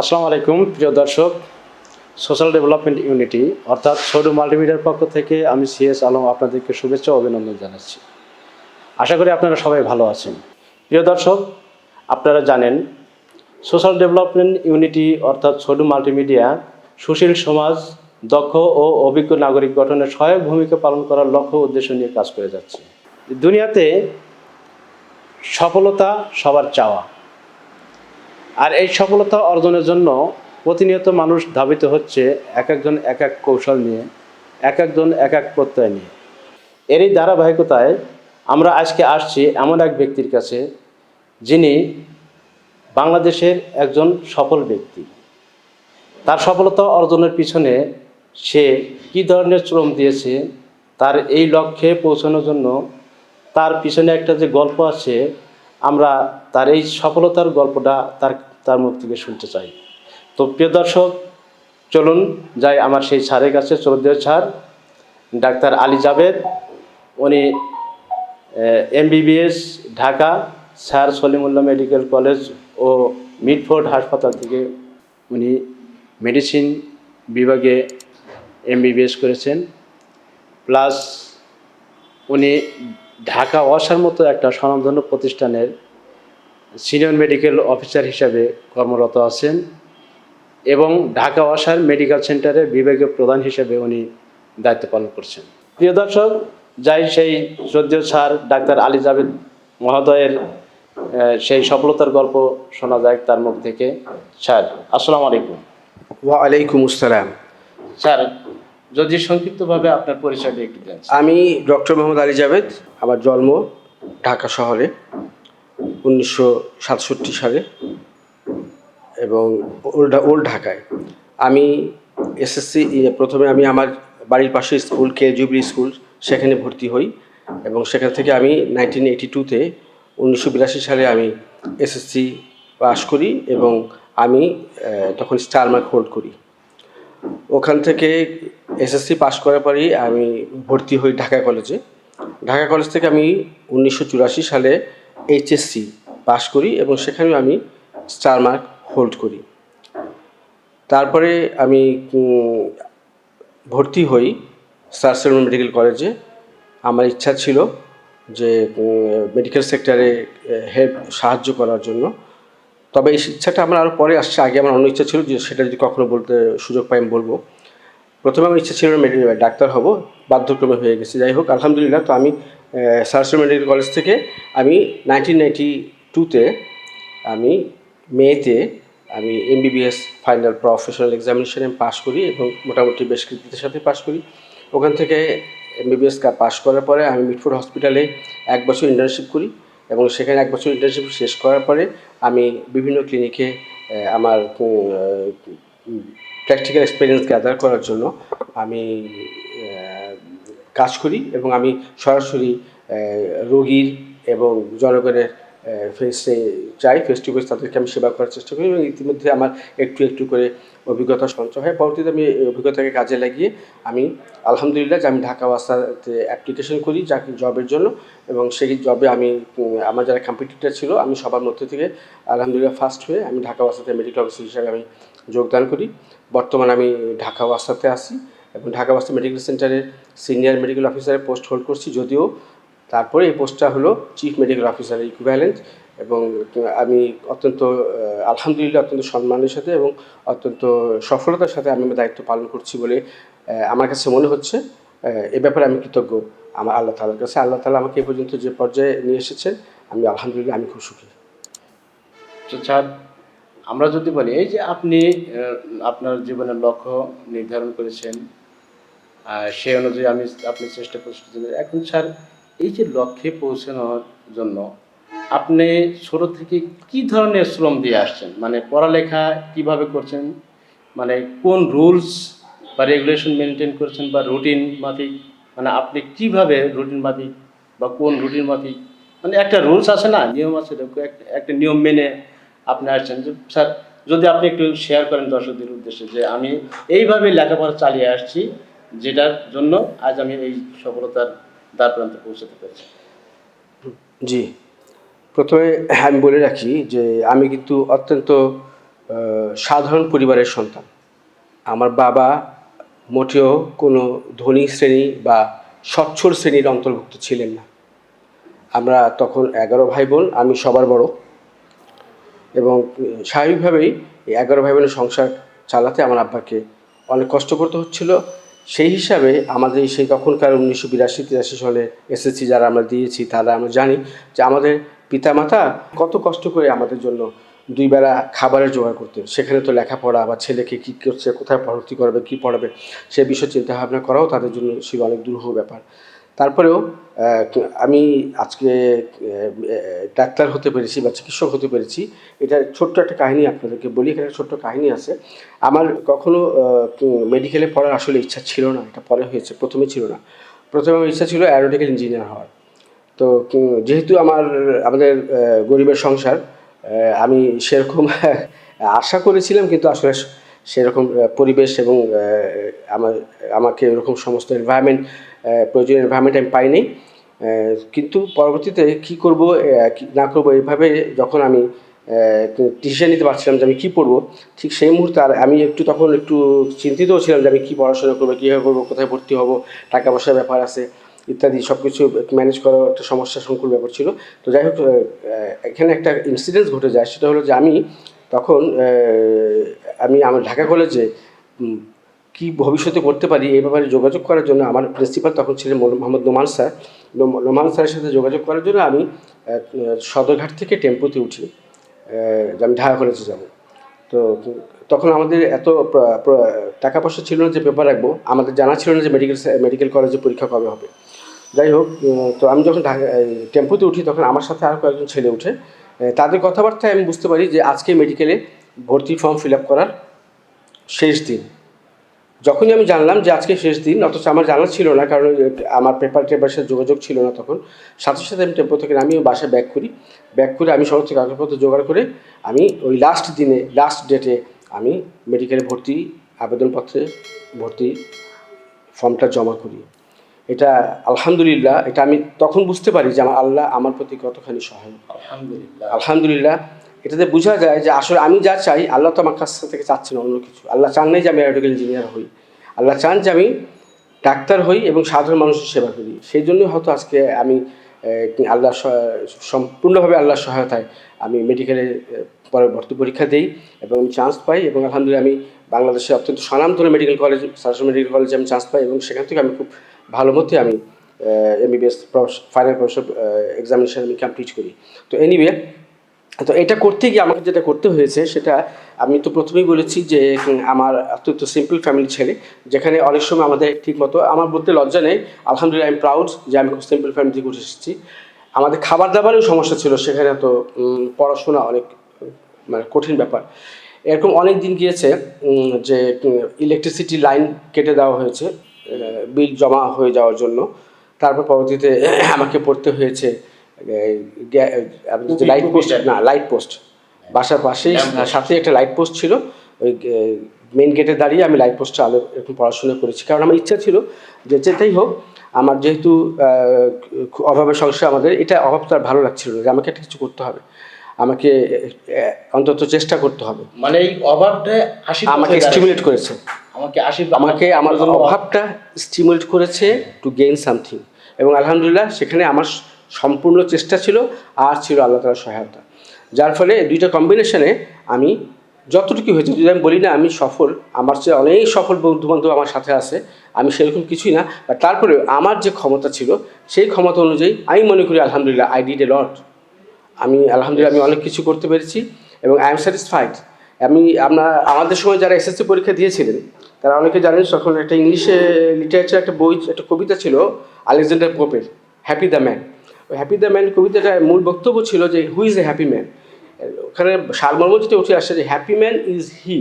আসসালামু আলাইকুম প্রিয় দর্শক। সোশ্যাল ডেভেলপমেন্ট ইউনিটি অর্থাৎ সৌর মাল্টিমিডিয়ার পক্ষ থেকে আমি সিএস আলম আপনাদেরকে শুভেচ্ছা ও অভিনন্দন জানাচ্ছি। আশা করি আপনারা সবাই ভালো আছেন। প্রিয় দর্শক, আপনারা জানেন সোশ্যাল ডেভেলপমেন্ট ইউনিটি অর্থাৎ সৌর মাল্টিমিডিয়া সুশীল সমাজ, দক্ষ ও অভিজ্ঞ নাগরিক গঠনের সহায়ক ভূমিকা পালন করার লক্ষ্য উদ্দেশ্য নিয়ে কাজ করে যাচ্ছে। দুনিয়াতে সফলতা সবার চাওয়া, আর এই সফলতা অর্জনের জন্য প্রতিনিয়ত মানুষ ধাবিত হচ্ছে এক একজন এক এক কৌশল নিয়ে, এক একজন এক এক প্রত্যয় নিয়ে। এরই ধারাবাহিকতায় আমরা আজকে আসছি এমন এক ব্যক্তির কাছে যিনি বাংলাদেশের একজন সফল ব্যক্তি। তার সফলতা অর্জনের পিছনে সে কী ধরনের শ্রম দিয়েছে, তার এই লক্ষ্যে পৌঁছানোর জন্য তার পিছনে একটা যে গল্প আছে, আমরা তার এই সফলতার গল্পটা তার মুখ থেকে শুনতে চাই। তো প্রিয় দর্শক, চলুন যাই আমার সেই স্যারের কাছে। শ্রদ্ধেয় স্যার ডাক্তার আলী জাবেদ, উনি MBBS Dhaka sir Salimullah medical college ও মিডফোর্ড হাসপাতাল থেকে উনি মেডিসিন বিভাগে এমবিবিএস করেছেন। প্লাস উনি ঢাকা ওয়াসার মতো একটা স্বনামধন্য প্রতিষ্ঠানের সিনিয়র মেডিকেল অফিসার হিসাবে কর্মরত আছেন এবং ঢাকা ওয়াসার মেডিকেল সেন্টারের বিভাগীয় প্রধান হিসেবে উনি দায়িত্ব পালন করছেন। প্রিয় দর্শক, যাই সেই শ্রদ্ধেয় স্যার ডাক্তার আলী জাবেদ মহোদয়ের সেই সফলতার গল্প শোনা যায় তার মুখ থেকে। স্যার, আসসালামু আলাইকুম। ওয়ালাইকুম আসসালাম। স্যার, যদি সংক্ষিপ্তভাবে আপনার পরিচয়টা একটু দেন। আমি ডক্টর মোহাম্মদ আলী জাবেদ। আমার জন্ম ঢাকা শহরে 1967 সালে এবং ওল্ড ঢাকায়। আমি এসএসসি প্রথমে আমি আমার বাড়ির পাশে স্কুল জুবিলি স্কুল, সেখানে ভর্তি হই এবং সেখান থেকে আমি 1982-তে 1982 সালে আমি এসএসসি পাস করি এবং আমি তখন স্টার মার্ক হোল্ড করি। ওখান থেকে এসএসসি পাস করার পরেই আমি ভর্তি হই ঢাকা কলেজে। ঢাকা কলেজ থেকে আমি 1984 সালে এইচএসসি পাস করি এবং সেখানেও আমি স্টার মার্ক হোল্ড করি। তারপরে আমি ভর্তি হই স্যার সলিমুল্লাহ মেডিকেল কলেজে। আমার ইচ্ছা ছিল যে মেডিকেল সেক্টরে সাহায্য করার জন্য। তবে এই ইচ্ছাটা আমার আরও পরে আসছে, আগে আমার অন্য ইচ্ছা ছিল যে সেটা যদি কখনো বলতে সুযোগ পাই আমি বলবো। প্রথমে আমার ইচ্ছা ছিল ডাক্তার হব, বাধ্যক্রমে হয়ে গেছে। যাই হোক, আলহামদুলিল্লাহ। তো আমি স্যার সলিমুল্লাহ মেডিকেল কলেজ থেকে আমি 1992-তে আমি মেতে আমি এমবিবিএস ফাইনাল প্রফেশনাল এক্সামিনেশনে পাস করি এবং মোটামুটি বেশ কৃতিত্বের সাথে পাস করি। ওখান থেকে এমবিবিএস পাস করার পরে আমি মিডফোর্ড হসপিটালে 1 বছর ইন্টার্নশিপ করি এবং সেখানে 1 বছর ইন্টার্নশিপ শেষ করার পরে আমি বিভিন্ন ক্লিনিকে আমার প্র্যাকটিক্যাল এক্সপিরিয়েন্স গ্যাদার করার জন্য আমি কাজ করি এবং আমি সরাসরি রোগীর এবং জনগণের ফেসে যাই, ফেস টু ফেস তাদেরকে আমি সেবা করার চেষ্টা করি এবং ইতিমধ্যে আমার একটু একটু করে অভিজ্ঞতা সঞ্চয় হয়। পরবর্তীতে আমি এই অভিজ্ঞতাকে কাজে লাগিয়ে আমি আলহামদুলিল্লাহ যে আমি ঢাকা ওয়াসাতে অ্যাপ্লিকেশন করি জবের জন্য এবং সেই জবে আমি আমার যারা কম্পিটিটর ছিল আমি সবার মধ্যে থেকে আলহামদুলিল্লাহ ফার্স্ট হয়ে আমি ঢাকা ওয়াসাতে মেডিকেল অফিসার হিসাবে আমি যোগদান করি। বর্তমানে আমি ঢাকা ওয়াসাতে আসি এবং ঢাকা ওয়াসা মেডিকেল সেন্টারের সিনিয়র মেডিকেল অফিসারের পোস্ট হোল্ড করছি, যদিও তারপরে এই পোস্টটা হলো চিফ মেডিকেল অফিসারের ইকুইভ্যালেন্ট। এবং আমি অত্যন্ত আলহামদুলিল্লাহ অত্যন্ত সম্মানের সাথে এবং অত্যন্ত সফলতার সাথে আমি আমার দায়িত্ব পালন করছি বলে আমার কাছে মনে হচ্ছে। এ ব্যাপারে আমি কৃতজ্ঞ আমার আল্লাহ তাআলার কাছে। আল্লাহ তাআলা আমাকে এ পর্যন্ত যে পর্যায়ে নিয়ে এসেছেন, আমি আলহামদুলিল্লাহ আমি খুব সুখী। স্যার, আমরা যদি বলি এই যে আপনি আপনার জীবনের লক্ষ্য নির্ধারণ করেছেন, সেই অনুযায়ী আপনি চেষ্টা করছেন। এখন স্যার, এই যে লক্ষ্যে পৌঁছানোর জন্য আপনি ছোট থেকে কি ধরনের শ্রম দিয়ে আসছেন? মানে পড়ালেখা কিভাবে করছেন, মানে কোন রুলস বা রেগুলেশন মেনটেন করছেন বা রুটিন মাফিক, মানে আপনি কিভাবে রুটিন মাফিক বা কোন রুটিন মাফিক, মানে একটা রুলস আছে না, নিয়ম আছে, একটা নিয়ম মেনে আপনি আসছেন। যে স্যার, যদি আপনি একটু শেয়ার করেন দর্শকদের উদ্দেশ্যে যে আমি এইভাবে লেখাপড়া চালিয়ে আসছি, যেটার জন্য আজ আমি এই সফলতার দ্বার প্রান্তে পৌঁছাতে পেরেছি। জি, প্রথমে আমি বলে রাখি যে আমি কিন্তু অত্যন্ত সাধারণ পরিবারের সন্তান। আমার বাবা মোটেও কোনো ধনী শ্রেণী বা সচ্ছল শ্রেণীর অন্তর্ভুক্ত ছিলেন না। আমরা তখন 11 ভাই বোন, আমি সবার বড়, এবং স্বাভাবিকভাবেই এই 11 ভাই বোনের সংসার চালাতে আমার আব্বাকে অনেক কষ্ট করতে হচ্ছিল। সেই হিসাবে আমাদের সেই তখনকার 1982-83 সালে এসএসসি যারা আমরা দিয়েছি তারা আমরা জানি যে আমাদের পিতামাতা কত কষ্ট করে আমাদের জন্য 2 বেলা খাবারের জোগাড় করতেন। সেখানে তো লেখাপড়া বা ছেলেকে কী করছে, কোথায় ভর্তি করাবে, কী পড়াবে, সে বিষয়ে চিন্তাভাবনা করাও তাদের জন্য ছিল অনেক দুরূহ ব্যাপার। তারপরেও আমি আজকে ডাক্তার হতে পেরেছি বা চিকিৎসক হতে পেরেছি, এটা ছোট্ট একটা কাহিনী আপনাদেরকে বলি। এখানে ছোট্ট কাহিনী আছে। আমার কখনো মেডিকেলে পড়ার আসলে ইচ্ছা ছিল না, এটা পরে হয়েছে, প্রথমে ছিল না। প্রথমে আমার ইচ্ছা ছিল অ্যারোনটিক্যাল ইঞ্জিনিয়ার হওয়ার। তো যেহেতু আমাদের গরিবের সংসার, আমি সেরকম আশা করেছিলাম, কিন্তু আসলে সেরকম পরিবেশ এবং আমাকে এরকম সমস্ত এনভায়রনমেন্ট, প্রয়োজনীয় এনভায়রনমেন্ট আমি পাইনি। কিন্তু পরবর্তীতে কী করব কি না করব এইভাবে যখন আমি ডিসিশন নিতে পারছিলাম যে আমি কী পড়বো, ঠিক সেই মুহূর্তে আমি তখন একটু চিন্তিতও ছিলাম যে আমি কী পড়াশোনা করবো, কীভাবে করবো, কোথায় ভর্তি হব, টাকা পয়সার ব্যাপার আছে ইত্যাদি, সব কিছু ম্যানেজ করার একটা সমস্যা সংকুল ব্যাপার ছিল। তো যাই হোক, এখানে একটা ইনসিডেন্স ঘটে যায়। সেটা হলো যে আমি তখন আমার ঢাকা কলেজে কী ভবিষ্যতে করতে পারি এই ব্যাপারে যোগাযোগ করার জন্য আমার প্রিন্সিপাল তখন ছিলেন মোহাম্মদ নোমান স্যার। নোমান স্যারের সাথে যোগাযোগ করার জন্য আমি সদরঘাট থেকে টেম্পোতে উঠি যে আমি ঢাকা কলেজে যাব। তো তখন আমাদের এত টাকা পয়সা ছিল না যে পেপার রাখবো, আমাদের জানা ছিল না যে মেডিকেল কলেজে পরীক্ষা কবে হবে। যাই হোক, তো আমি যখন টেম্পোতে উঠি তখন আমার সাথে আর কয়েকজন ছেলে উঠে। তাদের কথাবার্তায় আমি বুঝতে পারি যে আজকে মেডিকেলে ভর্তি ফর্ম ফিল আপ করার শেষ দিন। যখনই আমি জানলাম যে আজকে শেষ দিন, অথচ আমার জানা ছিল না, কারণ আমার টেপার সাথে যোগাযোগ ছিল না তখন। সাথে সাথে আমি টেম্পো থেকে নামিয়ে বাসায় ব্যাক করি। আমি সমস্ত কাগজপত্র জোগাড় করে আমি ওই লাস্ট ডেটে আমি মেডিকেলে আবেদনপত্রে ভর্তি ফর্মটা জমা করি। এটা আলহামদুলিল্লাহ, এটা আমি তখন বুঝতে পারি যে আল্লাহ আমার প্রতি কতখানি সহায়। আলহামদুলিল্লাহ, এটাতে বোঝা যায় যে আসলে আমি যা চাই আল্লাহ তো আমার কাছ থেকে চাচ্ছেন অন্য কিছু। আল্লাহ চান নাই যে আমি অ্যারোনটিক্যাল ইঞ্জিনিয়ার হই, আল্লাহ চান যে আমি ডাক্তার হই এবং সাধারণ মানুষের সেবা করি। সেই জন্যই হয়তো আজকে আমি সম্পূর্ণভাবে আল্লাহর সহায়তায় আমি মেডিকেলে পরে ভর্তি পরীক্ষা দিই এবং আমি চান্স পাই, এবং আলহামদুলিল্লাহ আমি বাংলাদেশের অত্যন্ত স্বনামধন্য মেডিকেল কলেজ, সারসা মেডিকেল কলেজে আমি চান্স পাই, এবং সেখান থেকে আমি খুব ভালো মতে আমি MBBS ফাইনাল প্রফেসর এক্সামিনেশন আমি কমপ্লিট করি। তো এনিওয়ে, তো এটা করতে গিয়ে আমাকে যেটা করতে হয়েছে সেটা আমি তো প্রথমেই বলেছি যে আমার অত্যন্ত সিম্পল ফ্যামিলি ছেলে, যেখানে অনেক সময় আমাদের ঠিকমতো, আমার বলতে লজ্জা নেই, আলহামদুলিল্লাহ আমি প্রাউড যে আমি খুব সিম্পল ফ্যামিলি থেকে উঠে এসেছি। আমাদের খাবার দাবারেও সমস্যা ছিল, সেখানে তো পড়াশোনা অনেক কঠিন ব্যাপার। এরকম অনেক দিন গিয়েছে যে ইলেকট্রিসিটি লাইন কেটে দেওয়া হয়েছে বিল জমা হয়ে যাওয়ার জন্য। তারপর পরবর্তীতে আমাকে পড়তে হয়েছে লাইট পোস্ট বাসার পাশেই সাথে একটা লাইট পোস্ট ছিল, ওই মেন গেটে দাঁড়িয়ে আমি লাইট পোস্টে আলো এরকম পড়াশোনা করেছি। কারণ আমার ইচ্ছা ছিল যে যেটাই হোক, আমার যেহেতু অভাবের সংসার, আমাদের এটা অভাবটা ভালো লাগছিল যে আমাকে একটা কিছু করতে হবে, আমাকে অন্তত চেষ্টা করতে হবে। মানে এই অভাবটা আমাকে স্টিমুলেট করেছে, আমাকে আমার অভাবটা স্টিমুলেট করেছে টু গেইন সামথিং। এবং আলহামদুলিল্লাহ সেখানে আমার সম্পূর্ণ চেষ্টা ছিল, আর ছিল আল্লাহ তাআলার সহায়তা, যার ফলে দুইটা কম্বিনেশনে আমি যতটুকু হয়েছে, যদি আমি বলি না আমি সফল, আমার চেয়ে অনেক সফল বন্ধুবান্ধব আমার সাথে আছে, আমি সেরকম কিছুই না, বাট তারপরে আমার যে ক্ষমতা ছিল সেই ক্ষমতা অনুযায়ী আমি মনে করি আলহামদুলিল্লাহ আই ডিড এ লট। আলহামদুলিল্লাহ আমি অনেক কিছু করতে পেরেছি এবং আই এম স্যাটিসফাইড। আমাদের সময় যারা এসএসসি পরীক্ষা দিয়েছিলেন তারা অনেকে জানেন, তখন একটা ইংলিশে লিটারেচার একটা বই, একটা কবিতা ছিল আলেকজান্ডার পোপের, হ্যাপি দ্য ম্যান। ওই হ্যাপি দ্য ম্যান কবিতাটার মূল বক্তব্য ছিল যে who is a happy man. ওখানে সারমর্ম যেটা উঠে আসছে যে happy man is he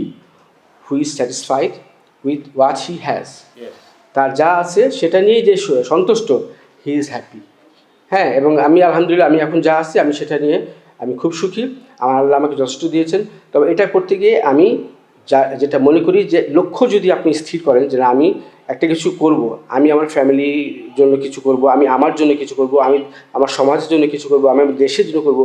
who is satisfied with what he has. তার যা আছে সেটা নিয়েই যে সন্তুষ্ট, হি ইজ হ্যাপি। হ্যাঁ, এবং আমি আলহামদুলিল্লাহ আমি এখন যা আছি আমি সেটা নিয়ে আমি খুব সুখী, আমার আল্লাহ আমাকে যথেষ্ট দিয়েছেন। তবে এটা করতে গিয়ে আমি যেটা মনে করি যে লক্ষ্য যদি আপনি স্থির করেন যে আমি একটা কিছু করব, আমি আমার ফ্যামিলির জন্য কিছু করব, আমি আমার জন্য কিছু করব, আমি আমার সমাজের জন্য কিছু করব, আমি আমার দেশের জন্য করব,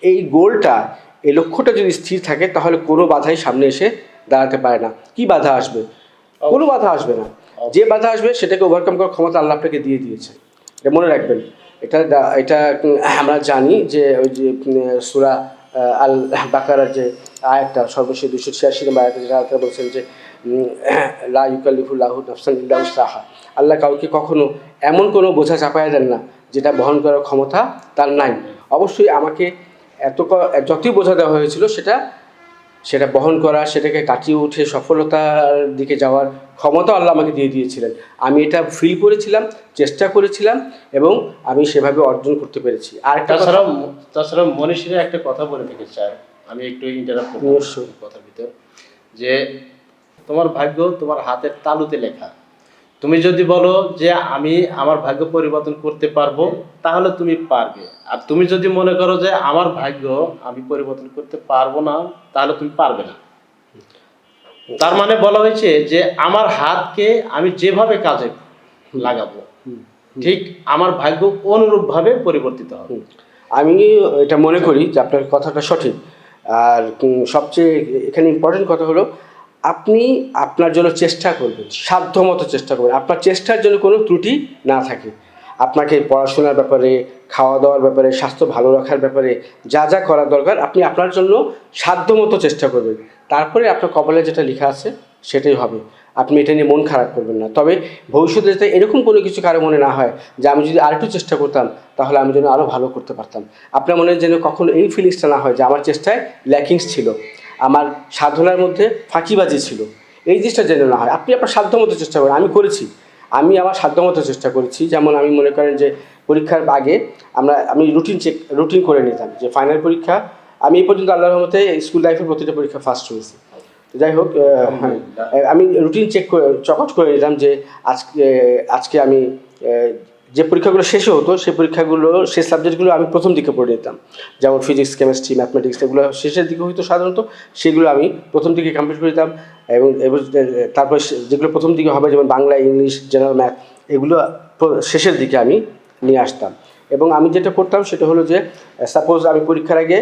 এই গোলটা এই লক্ষ্যটা যদি স্থির থাকে তাহলে কোনো বাধাই সামনে এসে দাঁড়াতে পারে না। কি বাধা আসবে? কোনো বাধা আসবে না। যে বাধা আসবে সেটাকে ওভারকাম করার ক্ষমতা আল্লাহ আপনাকে দিয়ে দিয়েছে, এটা মনে রাখবেন। এটা আমরা জানি যে ওই যে সূরা আল বাকারার যে আয়াতটা সর্বশেষ 286 নম্বর আয়াতে যেটা আল্লাহ বলছেন যে লা ইউকাল্লিফুল্লাহু নাফসান ইল্লা উসআহা, আল্লাহ কাউকে কখনো এমন কোনো বোঝা চাপায়া দেন না যেটা বহন করার ক্ষমতা তার নাই। অবশ্যই আমাকে যতই বোঝা দেওয়া হয়েছিল সেটা বহন করা, সেটাকে কাটিয়ে উঠে সফলতার দিকে যাওয়ার ক্ষমতা আল্লাহ আমাকে দিয়ে দিয়েছিলেন। আমি এটা ফিল করেছিলাম, চেষ্টা করেছিলাম এবং আমি সেভাবে অর্জন করতে পেরেছি। আর তাছাড়া মনীষীরা একটা কথা বলে থেকে স্যার, আমি একটু ইন্টারাপ্ট করব কথার ভিতর, যে তোমার ভাগ্য তোমার হাতের তালুতে লেখা। তুমি যদি বলো যে আমি আমার ভাগ্য পরিবর্তন করতে পারবো, তাহলে তুমি পারবে। আর তুমি যদি মনে করো যে আমার ভাগ্য আমি পরিবর্তন করতে পারবো না, তাহলে তুমি পারবে না। তার মানে বলা হয়েছে যে আমার হাতকে আমি যেভাবে কাজে লাগাবো, ঠিক আমার ভাগ্য অনুরূপ ভাবে পরিবর্তিত হবে। আমি এটা মনে করি যে আপনার কথাটা সঠিক। আর সবচেয়ে এখানে ইম্পর্টেন্ট কথা হলো, আপনি আপনার জন্য চেষ্টা করবেন, সাধ্যমতো চেষ্টা করবেন, আপনার চেষ্টার জন্য কোনো ত্রুটি না থাকে। আপনাকে পড়াশোনার ব্যাপারে, খাওয়া দাওয়ার ব্যাপারে, স্বাস্থ্য ভালো রাখার ব্যাপারে যা যা করার দরকার আপনি আপনার জন্য সাধ্যমতো চেষ্টা করবেন। তারপরে আপনার কপালে যেটা লেখা আছে সেটাই হবে। আপনি এটা নিয়ে মন খারাপ করবেন না। তবে ভবিষ্যতে যাতে এরকম কোনো কিছু কারো মনে না হয় যে আমি যদি আরেকটু চেষ্টা করতাম তাহলে আমি যেন আরও ভালো করতে পারতাম। আপনার মনে যেন কখনো এই ফিলিংসটা না হয় যে আমার চেষ্টায় ল্যাকিংস ছিল, আমার সাধনার মধ্যে ফাঁকিবাজি ছিল, এই জিনিসটা যেন না হয়। আপনি আপনার সাধ্যমতো চেষ্টা করেন। আমি আমার সাধ্যমতো চেষ্টা করেছি। যেমন আমি মনে করেন যে পরীক্ষার আগে আমি রুটিন করে নিতাম যে ফাইনাল পরীক্ষা, আমি এই পর্যন্ত আল্লাহর রহমতে স্কুল লাইফের প্রতিটা পরীক্ষা ফার্স্ট হয়েছি। যাই হোক, আমি রুটিন চকট করে নিতাম যে আজকে আমি যে পরীক্ষাগুলো শেষে হতো সেই সাবজেক্টগুলো আমি প্রথম দিকে পড়ে নিতাম। যেমন ফিজিক্স, কেমিস্ট্রি, ম্যাথমেটিক্স এগুলো শেষের দিকে হয়তো সাধারণত, সেগুলো আমি প্রথম দিকে কমপ্লিট করে দিতাম। এবং তারপর যেগুলো প্রথম দিকে হবে যেমন বাংলা, ইংলিশ, জেনারেল ম্যাথ, এগুলো শেষের দিকে আমি নিয়ে আসতাম। এবং আমি যেটা করতাম সেটা হলো যে সাপোজ আমি পরীক্ষার আগে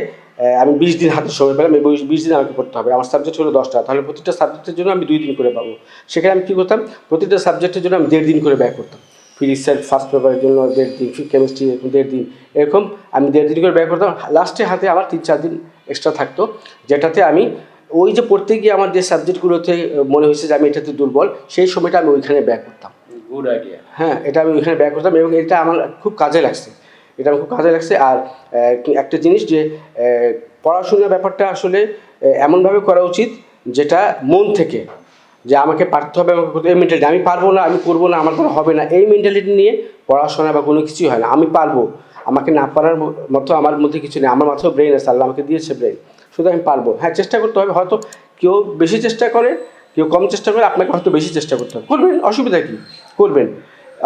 আমি 20 দিন হাতে সময় পেলাম, এই 20 দিন আমাকে পড়তে হবে। আমার সাবজেক্ট হলো 10টা, তাহলে প্রতিটা সাবজেক্টের জন্য আমি 2 দিন করে পাবো। সেখানে আমি কী করতাম, প্রতিটা সাবজেক্টের জন্য আমি 1.5 দিন করে ব্যয় করতাম। ফিজিক্সের ফার্স্ট পেপারের জন্য 1.5 দিন, কেমিস্ট্রি 1.5 দিন, এরকম আমি 1.5 দিন করে ব্যয় করতাম। লাস্টে হাতে আমার 3-4 দিন এক্সট্রা থাকতো, যেটাতে আমি ওই যে পড়তে গিয়ে আমার যে সাবজেক্টগুলোতে মনে হয়েছে যে আমি এটাতে দুর্বল, সেই সময়টা আমি ওইখানে ব্যয় করতাম। Good idea. হ্যাঁ, এটা আমি ওইখানে ব্যয় করতাম এবং এটা আমার খুব কাজে লাগছে। আর একটা জিনিস যে পড়াশোনার ব্যাপারটা আসলে এমনভাবে করা উচিত যেটা মন থেকে, যে আমাকে পারতে হবে, আমাকে করতে, এই মেন্টালিটি, আমি পারবো না, আমি করবো না, আমার কোনো হবে না, এই মেন্টালিটি নিয়ে পড়াশোনা বা কোনো কিছুই হয় না। আমি পারবো, আমাকে না পারার মতো আমার মধ্যে কিছু নেই। আমার মাথায় ব্রেন আছে, আল্লাহ আমাকে দিয়েছে ব্রেন, শুধু আমি পারবো। হ্যাঁ, চেষ্টা করতে হবে। হয়তো কেউ বেশি চেষ্টা করে, কেউ কম চেষ্টা করে, আপনাকে হয়তো বেশি চেষ্টা করতে হবে। করবেন, অসুবিধা কী, করবেন,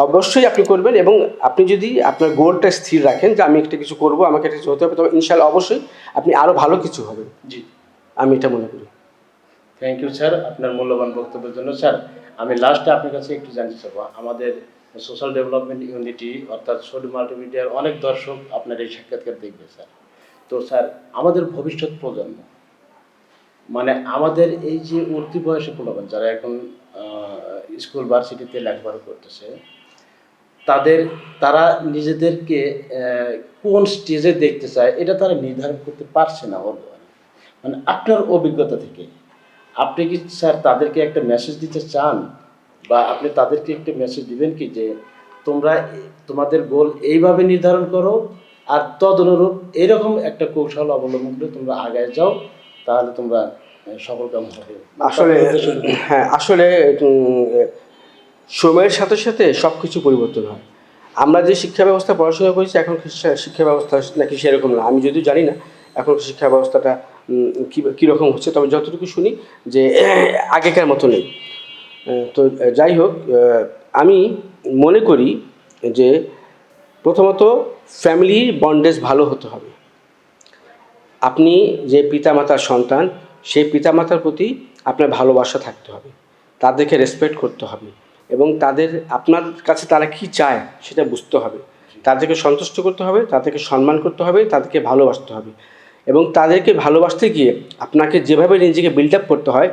অবশ্যই আপনি করবেন। এবং আপনি যদি আপনার গোলটা স্থির রাখেন যে আমি একটা কিছু করবো, আমাকে একটা কিছু হতে হবে, তবে ইনশাআল্লাহ অবশ্যই আপনি আরও ভালো কিছু হবেন। জি, আমি এটা মনে করি। থ্যাংক ইউ স্যার আপনার মূল্যবান বক্তব্যের জন্য। স্যার, আমি লাস্টে আপনার কাছে একটু জানতে চাবো, আমাদের সোশ্যাল ডেভেলপমেন্ট ইউনিটি অর্থাৎ সলি মাল্টিমিডিয়ার অনেক দর্শক আপনার এই সাক্ষাৎকার দেখবে স্যার। তো স্যার, আমাদের ভবিষ্যৎ প্রজন্ম, মানে আমাদের এই যে উঠতি বয়সে পোলাপান যারা এখন স্কুল ভার্সিটিতে লেখাপড়া করতেছে, তারা নিজেদেরকে কোন স্টেজে দেখতে চায় এটা তারা নির্ধারণ করতে পারছে না। মানে আপনার অভিজ্ঞতা থেকে আপনি কি স্যার তাদেরকে একটা মেসেজ দিতে চান, বা আপনি তাদেরকে একটা মেসেজ দিবেন কি যে তোমরা তোমাদের গোল এইভাবে নির্ধারণ করো, আর তদনুরূপ এরকম একটা কৌশল অবলম্বন করে তোমরা আগায় যাও, তাহলে তোমরা সফলকাম হবে? আসলে সময়ের সাথে সাথে সব কিছু পরিবর্তন হয়। আমরা যে শিক্ষা ব্যবস্থা পড়াশোনা করেছি, এখন শিক্ষা ব্যবস্থা নাকি সেরকম না, আমি যদিও জানি না এখন শিক্ষা ব্যবস্থাটা কীরকম হচ্ছে, তবে যতটুকু শুনি যে আগেকার মতো নেই। তো যাই হোক, আমি মনে করি যে প্রথমত ফ্যামিলির বন্ডেজ ভালো হতে হবে। আপনি যে পিতামাতার সন্তান, সেই পিতামাতার প্রতি আপনার ভালোবাসা থাকতে হবে, তাদেরকে রেসপেক্ট করতে হবে এবং আপনার কাছে তারা কি চায় সেটা বুঝতে হবে, তাদেরকে সন্তুষ্ট করতে হবে, তাদেরকে সম্মান করতে হবে, তাদেরকে ভালোবাসতে হবে। এবং তাদেরকে ভালোবাসতে গিয়ে আপনাকে যেভাবে নিজেকে বিল্ড আপ করতে হয়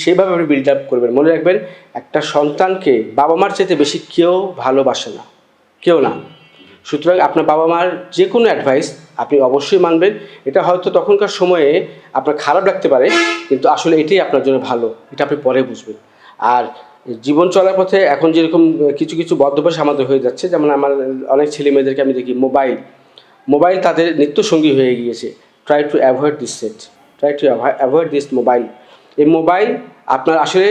সেইভাবে আপনি বিল্ড আপ করবেন। মনে রাখবেন, একটা সন্তানকে বাবা মার চাইতে বেশি কেউ ভালোবাসে না, কেউ না। সুতরাং আপনার বাবা মার যে কোনো অ্যাডভাইস আপনি অবশ্যই মানবেন। এটা হয়তো তখনকার সময়ে আপনার খারাপ লাগতে পারে, কিন্তু আসলে এটাই আপনার জন্য ভালো, এটা আপনি পরে বুঝবেন। আর জীবন চলার পথে এখন যেরকম কিছু কিছু বদভ্যাস আমাদের হয়ে যাচ্ছে, যেমন আমার অনেক ছেলে মেয়েদেরকে আমি দেখি মোবাইল তাদের নিত্যসঙ্গী হয়ে গিয়েছে। Try to avoid this set, try to avoid this mobile. এই মোবাইল আপনার আসলে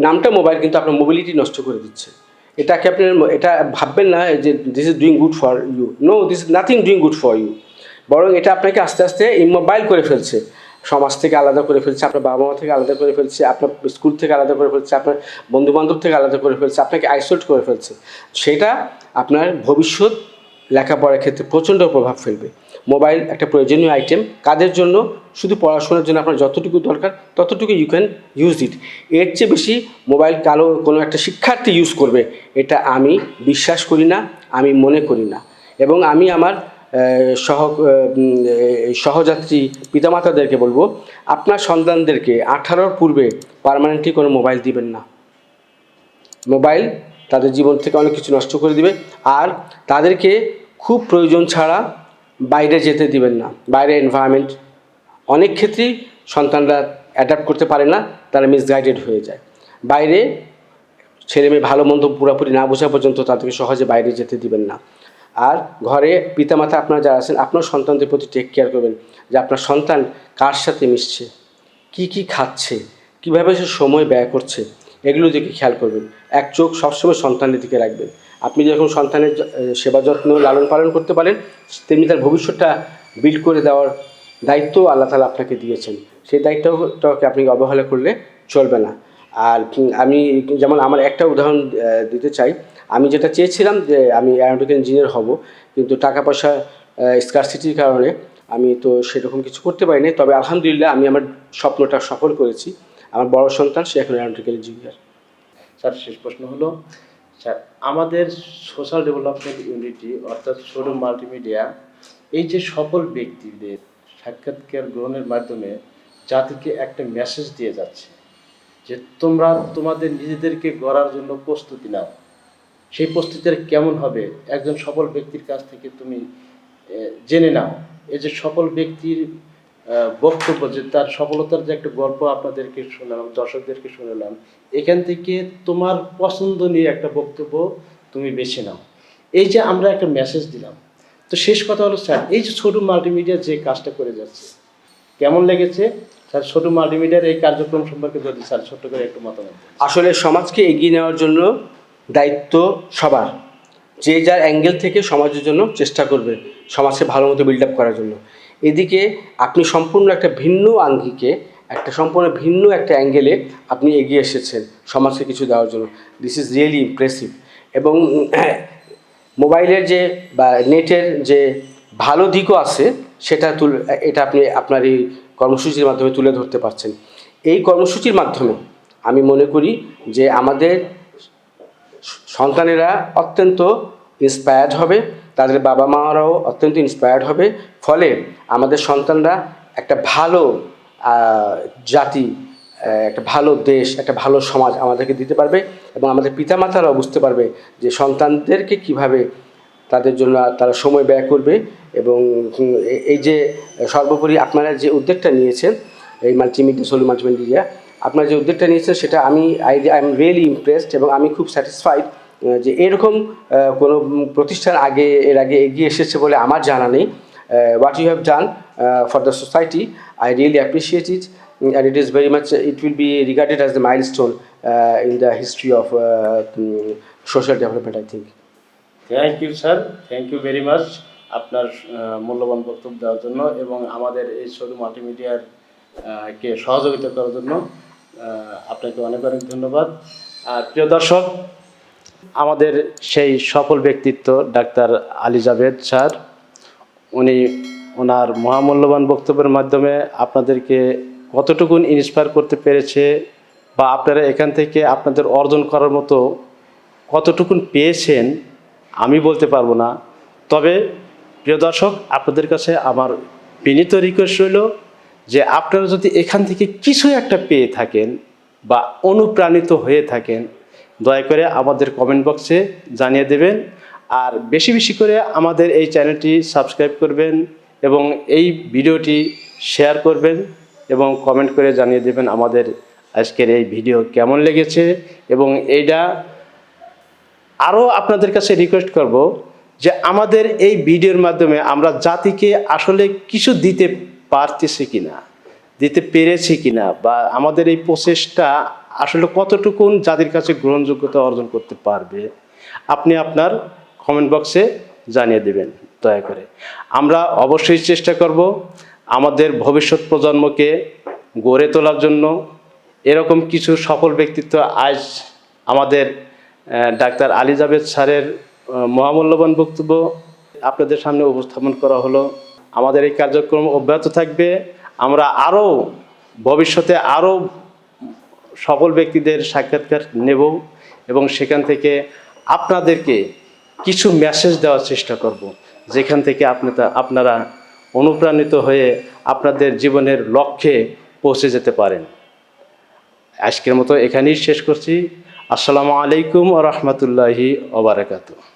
নামটা মোবাইল, কিন্তু আপনার মোবিলিটি নষ্ট করে দিচ্ছে। এটাকে আপনি এটা ভাববেন না যে this is doing good for you, no, this is nothing doing good for you. বরং এটা আপনাকে আস্তে আস্তে ইমোবাইল করে ফেলছে, সমাজ থেকে আলাদা করে ফেলছে, আপনার বাবা মা থেকে আলাদা করে ফেলছে, আপনার স্কুল থেকে আলাদা করে ফেলছে, আপনার বন্ধুবান্ধব থেকে আলাদা করে ফেলছে, আপনাকে আইসোলেট করে ফেলছে। সেটা আপনার ভবিষ্যৎ লেখাপড়ার ক্ষেত্রে প্রচণ্ড প্রভাব ফেলবে। মোবাইল একটা প্রয়োজনীয় আইটেম কাদের জন্য? শুধু পড়াশোনার জন্য আপনার যতটুকু দরকার ততটুকু ইউ ক্যান ইউজ ইট। এর চেয়ে বেশি মোবাইল কোনো একটা শিক্ষার্থী ইউজ করবে, এটা আমি বিশ্বাস করি না, আমি মনে করি না। এবং আমি আমার সহযাত্রী পিতামাতাদেরকে বলবো, আপনার সন্তানদেরকে 18-র পূর্বে পার্মানেন্টলি কোনো মোবাইল দিবেন না। মোবাইল তাদের জীবন থেকে অনেক কিছু নষ্ট করে দিবে। আর তাদেরকে খুব প্রয়োজন ছাড়া বাইরে যেতে দিবেন না। বাইরে এনভায়রনমেন্ট অনেক ক্ষেত্রেই সন্তানরা অ্যাডাপ্ট করতে পারে না, তারা মিসগাইডেড হয়ে যায়। বাইরে ছেলে মেয়ে ভালো মন্দ পুরোপুরি না বোঝা পর্যন্ত তাদেরকে সহজে বাইরে যেতে দিবেন না। আর ঘরে পিতামাতা আপনারা যারা আছেন, আপনার সন্তানদের প্রতি টেক কেয়ার করবেন, যে আপনার সন্তান কার সাথে মিশছে, কি খাচ্ছে, কীভাবে সে সময় ব্যয় করছে, এগুলো দিকে খেয়াল করবেন। এক চোখ সবসময় সন্তানের দিকে রাখবেন। আপনি যখন সন্তানের সেবা যত্ন লালন পালন করতে পারেন, তেমনি তার ভবিষ্যৎটা বিল্ড করে দেওয়ার দায়িত্ব আল্লাহ তাআলা আপনাকে দিয়েছেন। সেই দায়িত্বটাকে আপনি অবহেলা করলে চলবে না। আর আমি যেমন আমার একটা উদাহরণ দিতে চাই। আমি যেটা চেয়েছিলাম যে আমি অ্যারোনটিক্যাল ইঞ্জিনিয়ার হব, কিন্তু টাকা পয়সা স্কারসিটির কারণে আমি তো সেরকম কিছু করতে পারিনি। তবে আলহামদুলিল্লাহ আমি আমার স্বপ্নটা সফল করেছি। আমার বড় সন্তান সে এখন অ্যারোনটিক্যাল ইঞ্জিনিয়ার। স্যার, শেষ প্রশ্ন হলো, স্যার আমাদের সোশ্যাল ডেভেলপমেন্ট ইউনিটি অর্থাৎ শোরুম মাল্টিমিডিয়া এই যে সকল ব্যক্তিদের সাক্ষাৎকার গ্রহণের মাধ্যমে জাতিকে একটা মেসেজ দিয়ে যাচ্ছে যে তোমরা তোমাদের নিজেদেরকে গড়ার জন্য প্রস্তুতি নাও। সেই প্রস্তুতির কেমন হবে একজন সফল ব্যক্তির কাছ থেকে তুমি জেনে নাও। এই যে সফল ব্যক্তির বক্তব্য, যে তার সফলতার যে একটা গল্প আপনাদেরকে শোনালাম, দর্শকদেরকে শোনালাম, এখান থেকে তোমার পছন্দ নিয়ে একটা বক্তব্য তুমি বেছে নাও। এই যে আমরা একটা মেসেজ দিলাম। তো শেষ কথা হলো স্যার, এই যে ছোট মাল্টিমিডিয়া যে কাজটা করে যাচ্ছে কেমন লেগেছে স্যার? ছোট মাল্টিমিডিয়ার এই কার্যক্রম সম্পর্কে যদি স্যার ছোট্ট করে একটু মতামত। আসলে সমাজকে এগিয়ে নেওয়ার জন্য দায়িত্ব সবার। যে যার অ্যাঙ্গেল থেকে সমাজের জন্য চেষ্টা করবে, সমাজকে ভালো মতো বিল্ড আপ করার জন্য। এদিকে আপনি সম্পূর্ণ একটা ভিন্ন আঙ্গিকে, একটা সম্পূর্ণ ভিন্ন একটা অ্যাঙ্গেলে আপনি এগিয়ে এসেছেন সমাজকে কিছু দেওয়ার জন্য। This is really impressive. এবং মোবাইলের যে বা নেটের যে ভালো দিকও আছে, এটা আপনি আপনার এই কর্মসূচির মাধ্যমে তুলে ধরতে পারছেন। এই কর্মসূচির মাধ্যমে আমি মনে করি যে আমাদের সন্তানেরা অত্যন্ত ইন্সপায়ার্ড হবে, তাদের বাবা মারাও অত্যন্ত ইন্সপায়ার্ড হবে। ফলে আমাদের সন্তানরা একটা ভালো জাতি, একটা ভালো দেশ, একটা ভালো সমাজ আমাদেরকে দিতে পারবে। এবং আমাদের পিতামাতারাও বুঝতে পারবে যে সন্তানদেরকে কিভাবে তাদের জন্য তারা সময় ব্যয় করবে। এবং এই যে সর্বোপরি আপনারা যে উদ্যোগটা নিয়েছেন, এই শোরুম মাল্টিমিডিয়া আপনারা যে উদ্যোগটা নিয়েছেন, সেটা আই এম রিয়েলি ইমপ্রেসড। এবং আমি খুব স্যাটিসফাইড যে এরকম কোনো প্রতিষ্ঠান এর আগে এগিয়ে এসেছে বলে আমার জানা নেই। What you have done for the society, I really appreciate it, and it is very much, it will be regarded as the milestone in the history of social development, I think. Thank you sir, thank you very much আপনার মূল্যবান বক্তব্য দেওয়ার জন্য এবং আমাদের এই showroom মাল্টিমিডিয়ার কে সহযোগিতা করার জন্য আপনাকে অনেক অনেক ধন্যবাদ। আর প্রিয় দর্শক, আমাদের সেই সফল ব্যক্তিত্ব ডাক্তার আলী জাভেদ স্যার, উনি ওনার মহামূল্যবান বক্তব্যের মাধ্যমে আপনাদেরকে কতটুকুন ইন্সপায়ার করতে পেরেছে বা আপনারা এখান থেকে আপনাদের অর্জন করার মতো কতটুকুন পেয়েছেন আমি বলতে পারবো না। তবে প্রিয় দর্শক, আপনাদের কাছে আমার বিনীত রিকোয়েস্ট রইল যে আপনারা যদি এখান থেকে কিছু একটা পেয়ে থাকেন বা অনুপ্রাণিত হয়ে থাকেন, দয়া করে আমাদের কমেন্ট বক্সে জানিয়ে দেবেন। আর বেশি বেশি করে আমাদের এই চ্যানেলটি সাবস্ক্রাইব করবেন এবং এই ভিডিওটি শেয়ার করবেন এবং কমেন্ট করে জানিয়ে দেবেন আমাদের আজকের এই ভিডিও কেমন লেগেছে। এবং এইটা আরও আপনাদের কাছে রিকোয়েস্ট করব যে আমাদের এই ভিডিওর মাধ্যমে আমরা জাতিকে আসলে কিছু দিতে পারতেছি কিনা, দিতে পেরেছি কিনা, বা আমাদের এই প্রচেষ্টা আসলে কতটুকুন জাতির কাছে গ্রহণযোগ্যতা অর্জন করতে পারবে, আপনি আপনার কমেন্ট বক্সে জানিয়ে দেবেন দয়া করে। আমরা অবশ্যই চেষ্টা করব আমাদের ভবিষ্যৎ প্রজন্মকে গড়ে তোলার জন্য। এরকম কিছু সফল ব্যক্তিত্ব আজ আমাদের ডাক্তার আলী জাবেদ স্যারের মহামূল্যবান বক্তব্য আপনাদের সামনে উপস্থাপন করা হলো। আমাদের এই কার্যক্রম অব্যাহত থাকবে। আমরা আরও ভবিষ্যতে আরও সফল ব্যক্তিদের সাক্ষাৎকার নেব এবং সেখান থেকে আপনাদেরকে কিছু মেসেজ দেওয়ার চেষ্টা করব, যেখান থেকে আপনারা অনুপ্রাণিত হয়ে আপনাদের জীবনের লক্ষ্যে পৌঁছে যেতে পারেন। আজকের মতো এখানেই শেষ করছি। আসসালামু আলাইকুম ওয়া রাহমাতুল্লাহি ওয়া বারাকাতুহু।